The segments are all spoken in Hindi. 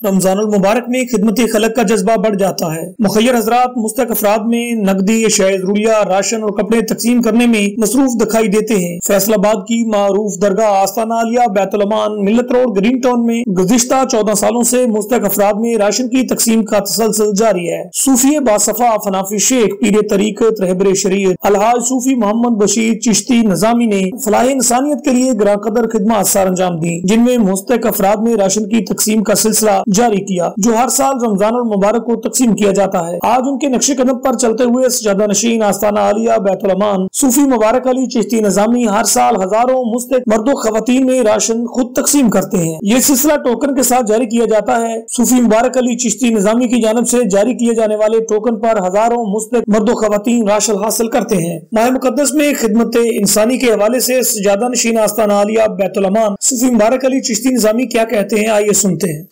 रमजानुल मुबारक में खिदमत खलक का जज्बा बढ़ जाता है। मुखय्यर हजरात मुस्तक अफराद में नकदी, अशाए ज़रूरिया, राशन और कपड़े तकसीम करने में मसरूफ दिखाई देते हैं। फैसलाबाद की मारूफ दरगाह आस्ताना आलिया बैतुल अमान मिल्लत रोड ग्रीन टाउन में गुज़िश्ता 14 सालों से मुस्तक अफराद में राशन की तकसीम का तसलसल जारी है। सूफी बासफा फनाफी शेख पीर तरीक़त रहबर शरीयत अलहाज सूफी मोहम्मद बशीर चिश्ती निज़ामी ने फलाह इंसानियत के लिए ग्रां कदर खिदमत सर अंजाम दी, जिनमें मुस्तक अफराद में राशन की तकसीम का सिलसिला जारी किया, जो हर साल रमजानुल मुबारक को तकसीम किया जाता है। आज उनके नक्शे कदम पर चलते हुए सजादा नशीन आस्ताना आलिया बैतुल अमान सूफी मुबारक अली चिश्ती निज़ामी हर साल हजारों मुस्तक मर्दों खवातीन में राशन खुद तकसीम करते हैं। ये सिलसिला टोकन के साथ जारी किया जाता है। सूफी मुबारक अली चिश्ती निज़ामी की जानब से जारी किए जाने वाले टोकन पर हजारों मुस्तक मर्दों खवातीन राशन हासिल करते हैं। माह मुकद्दस में खिदमत इंसानी के हवाले से सजादा नशीन आस्ताना आलिया बैतुल अमान सूफी मुबारक अली चिश्ती निज़ामी क्या कहते हैं, आइए सुनते हैं।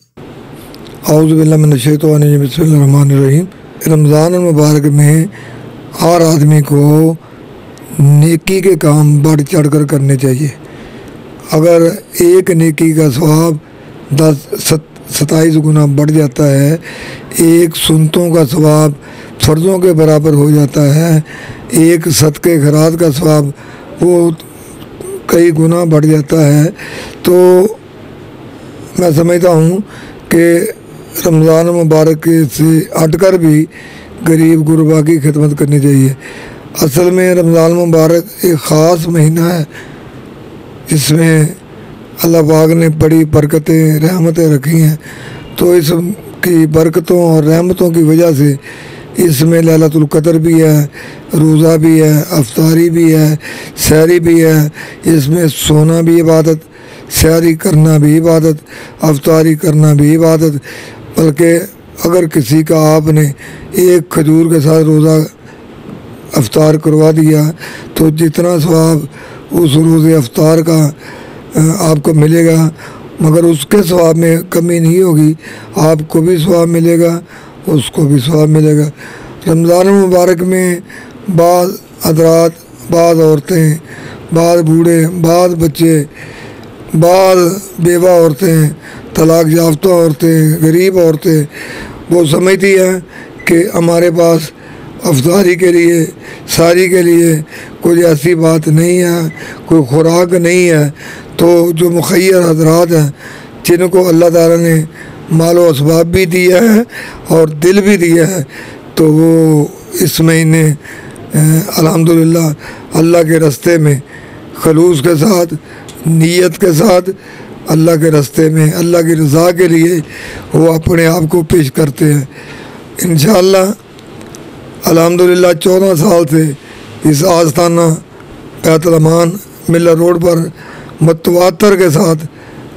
बिस्मिल्लाहिर्रहमानिर्रहीम। रमज़ान मुबारक में हर आदमी को नेकी के काम बढ़ चढ़ कर करने चाहिए। अगर एक नेकी का सवाब 27 गुना बढ़ जाता है, एक सुन्नतों का सवाब फ़र्ज़ों के बराबर हो जाता है, एक सदक़े खैरात का सवाब वो कई गुना बढ़ जाता है। तो मैं समझता हूँ कि रमज़ान मुबारक से हटकर भी गरीब गुरबा की खिदमत करनी चाहिए। असल में रमज़ान मुबारक एक ख़ास महीना है जिसमें अल्लाह पाक ने बड़ी बरकतें रहमतें रखी हैं। तो इसकी बरकतों और रहमतों की वजह से इसमें लैलतुल क़द्र भी है, रोज़ा भी है, अफ्तारी भी है, सहरी भी है। इसमें सोना भी इबादत, सहरी करना भी इबादत, अफ्तारी करना भी इबादत। बल्कि अगर किसी का आपने एक खजूर के साथ रोज़ा अफ्तार करवा दिया तो जितना सवाब उस रोज़े अफ्तार का आपको मिलेगा, मगर उसके सवाब में कमी नहीं होगी। आपको भी सवाब मिलेगा, उसको भी सवाब मिलेगा। रमज़ान मुबारक में बाद हज़रात, बाद औरतें, बाद बूढ़े, बाद बच्चे, बाद बेवा औरतें, तलाक याफ्ता औरतें, गरीब औरतें वो समझती हैं कि हमारे पास अफ्तारी के लिए, सारी के लिए कोई ऐसी बात नहीं है, कोई खुराक नहीं है। तो जो मुखय्यर हज़रात हैं जिनको अल्लाह ताला ने मालो असबाब भी दिया है और दिल भी दिया है, तो वो इस महीने अल्हम्दुलिल्लाह अल्लाह के रास्ते में खलूस के साथ, नीयत के साथ अल्लाह के रास्ते में अल्लाह की रज़ा के लिए वो अपने आप को पेश करते हैं। इंशाअल्लाह अल्हम्दुलिल्लाह 14 साल से इस आस्ताना बैतुल अमान मिल्लत रोड पर मतवातर के साथ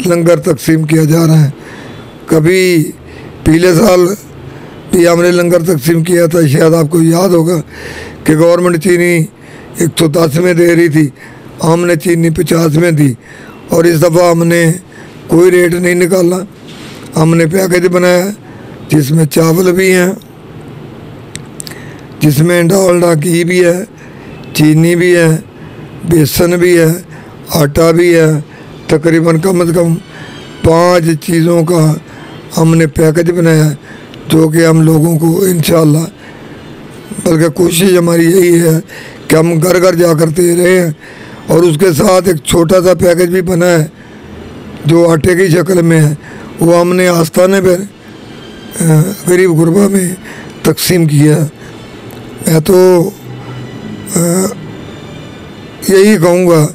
लंगर तकसीम किया जा रहा है। कभी पिछले साल भी हमने लंगर तकसीम किया था, शायद आपको याद होगा कि गवर्नमेंट चीनी 110 में दे रही थी, हमने चीनी 50 में दी। और इस दफ़ा हमने कोई रेट नहीं निकाला, हमने पैकेज बनाया जिसमें चावल भी हैं, जिसमें डालडा घी भी है, चीनी भी है, बेसन भी है, आटा भी है। तकरीबन कम से कम 5 चीज़ों का हमने पैकेज बनाया जो कि हम लोगों को इंशाअल्लाह, बल्कि कोशिश हमारी यही है कि हम घर घर जा कर दे रहे हैं। और उसके साथ एक छोटा सा पैकेज भी बना है जो आटे की शक्ल में है, वो हमने आस्ताने पर गरीब गुरबा में तकसीम किया। मैं तो यही कहूँगा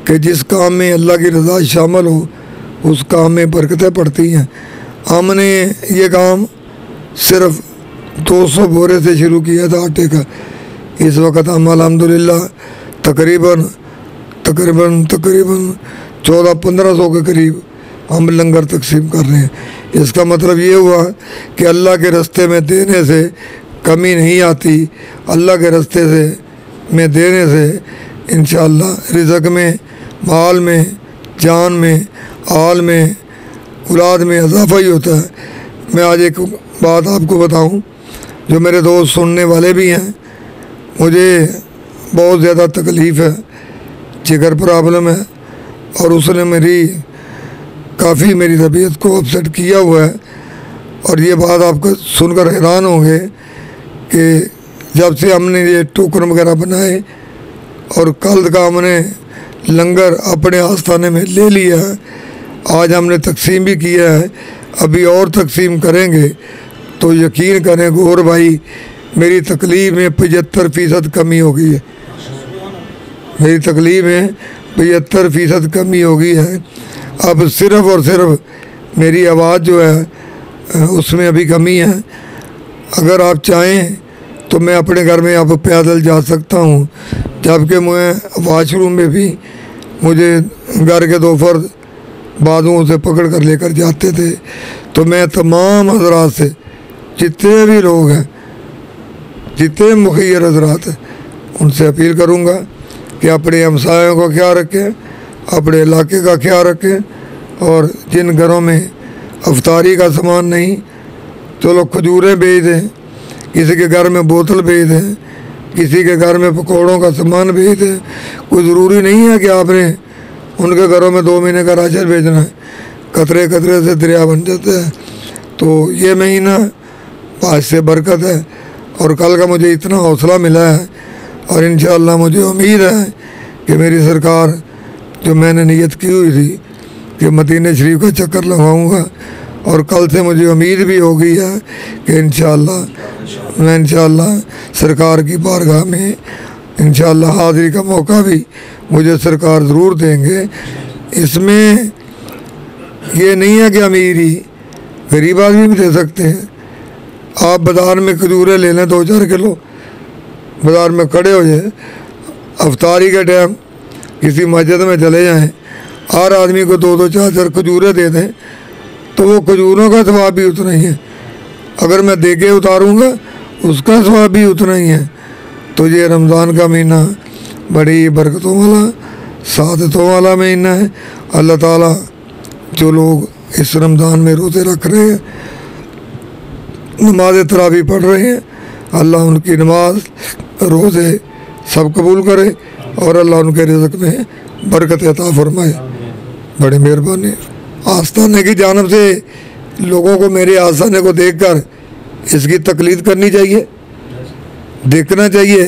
कि जिस काम में अल्लाह की रज़ा शामिल हो उस काम में बरकतें पड़ती हैं। हमने ये काम सिर्फ 200 बोरे से शुरू किया था आटे का। इस वक्त हम अल्हम्दुलिल्लाह तकरीबन 1400-1500 के करीब हम लंगर तकसीम कर रहे हैं। इसका मतलब ये हुआ कि अल्लाह के रास्ते में देने से कमी नहीं आती। अल्लाह के रास्ते से में देने से इंशाअल्लाह रिज़्क़ में, माल में, जान में, आल में, औलाद में इजाफ़ा ही होता है। मैं आज एक बात आपको बताऊं, जो मेरे दोस्त सुनने वाले भी हैं, मुझे बहुत ज़्यादा तकलीफ़ है, जिगर प्रॉब्लम है और उसने काफ़ी मेरी तबीयत को अपसेट किया हुआ है। और ये बात आपको सुनकर हैरान होंगे कि जब से हमने ये टोकन वगैरह बनाए और कल का हमने लंगर अपने आस्थाने में ले लिया है, आज हमने तकसीम भी किया है, अभी और तकसीम करेंगे, तो यकीन करें गौर भाई मेरी तकलीफ में 75% कमी हो गई है। मेरी तकलीफ में 75% कमी हो गई है। अब सिर्फ़ और सिर्फ मेरी आवाज़ जो है उसमें अभी कमी है। अगर आप चाहें तो मैं अपने घर में अब पैदल जा सकता हूँ, जबकि मैं वॉशरूम में भी मुझे घर के 2 फर्द बाजुओं से पकड़ कर लेकर जाते थे। तो मैं तमाम हजरात से, जितने भी लोग हैं, जितने मुखियर हजरात हैं, उनसे अपील करूँगा कि अपने हमसायों का ख्याल रखें, अपने इलाके का ख्याल रखें। और जिन घरों में अफ्तारी का सामान नहीं, तो लोग खजूरें बेच दें, किसी के घर में बोतल बेच दें, किसी के घर में पकौड़ों का सामान बेच दें। कोई ज़रूरी नहीं है कि आपने उनके घरों में 2 महीने का राशन भेजना है। कतरे कतरे से दरिया बन जाते हैं। तो ये महीना आज से बरकत है और कल का मुझे इतना हौसला मिला है और इंशाअल्लाह मुझे उम्मीद है कि मेरी सरकार जो मैंने नियत की हुई थी कि मदीने शरीफ का चक्कर लगाऊंगा, और कल से मुझे उम्मीद भी हो गई है कि मैं इंशाअल्लाह सरकार की बारगाह में इंशाअल्लाह हाज़िरी का मौका भी मुझे सरकार ज़रूर देंगे। इसमें ये नहीं है कि अमीरी, गरीब आदमी भी दे सकते हैं। आप बाज़ार में खजूरें ले लें 2-4 किलो, बाज़ार में खड़े हो जाए, अफ्तारी के टाइम किसी मस्जिद में चले जाएं, हर आदमी को 2-2 4-4 खजूरें दे दें, तो वो खजूरों का सवाब भी उतना ही है। अगर मैं दे के उतारूँगा उसका सवाब भी उतना ही है। तो ये रमज़ान का महीना बड़ी बरकतों वाला, सादतों वाला महीना है। अल्लाह ताला जो लोग इस रमज़ान में रोज़े रख रहे हैं, नमाज तरावी पढ़ रहे हैं, अल्लाह उनकी नमाज रोज़े सब कबूल करे और अल्लाह उनके रिज़्क़ में बरकत अता फरमाए। बड़ी मेहरबानी। आस्थाने की जानब से लोगों को मेरे आस्थाने को देखकर इसकी तकलीद करनी चाहिए, देखना चाहिए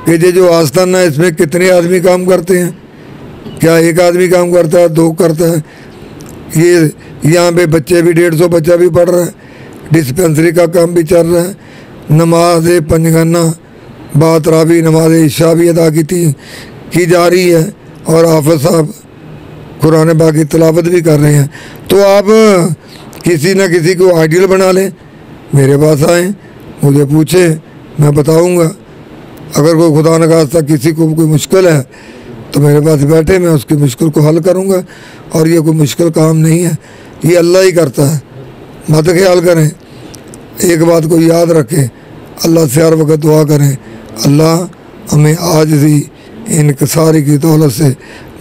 कि ये जो आस्थाना है इसमें कितने आदमी काम करते हैं। क्या एक आदमी काम करता है, 2 करता है? ये यहाँ पे बच्चे भी 150 बच्चा भी पढ़ रहा है, डिस्पेंसरी का काम भी चल रहा है, नमाज पंजगाना बातरावी नमाज इशा भी अदा की जा रही है और हाफिज़ साहब कुरान पाक की तिलावत भी कर रहे हैं। तो आप किसी न किसी को आइडियल बना लें, मेरे पास आएँ, मुझे पूछे, मैं बताऊंगा। अगर कोई खुदा न खास्ता किसी को कोई मुश्किल है तो मेरे पास बैठे, मैं उसकी मुश्किल को हल करूंगा। और ये कोई मुश्किल काम नहीं है, ये अल्लाह ही करता है। मत ख्याल करें, एक बात को याद रखें, अल्लाह से हर वक्त दुआ करें, अल्लाह हमें आजिज़ी इनकसारी की दौलत से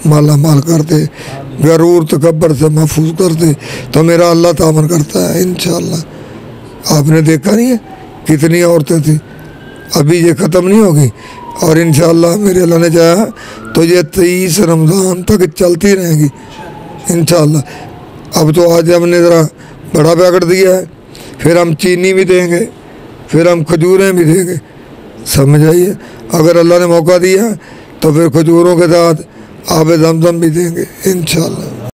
माला माल करते, गरूर तकब्बर से महफूज करते, तो मेरा अल्लाह तामन करता है इंशाअल्लाह। आपने देखा नहीं है कितनी औरतें थी, अभी ये ख़त्म नहीं होगी और इंशाअल्लाह मेरे अल्लाह ने चाहा तो ये 23 रमज़ान तक चलती रहेंगी इंशाअल्लाह। अब तो आज हमने ज़रा बड़ा पैकेट दिया है, फिर हम चीनी भी देंगे, फिर हम खजूरें भी देंगे, समझ आइए। अगर अल्लाह ने मौका दिया तो फिर खजूरों के साथ आब ज़मज़म भी देंगे इंशाअल्लाह।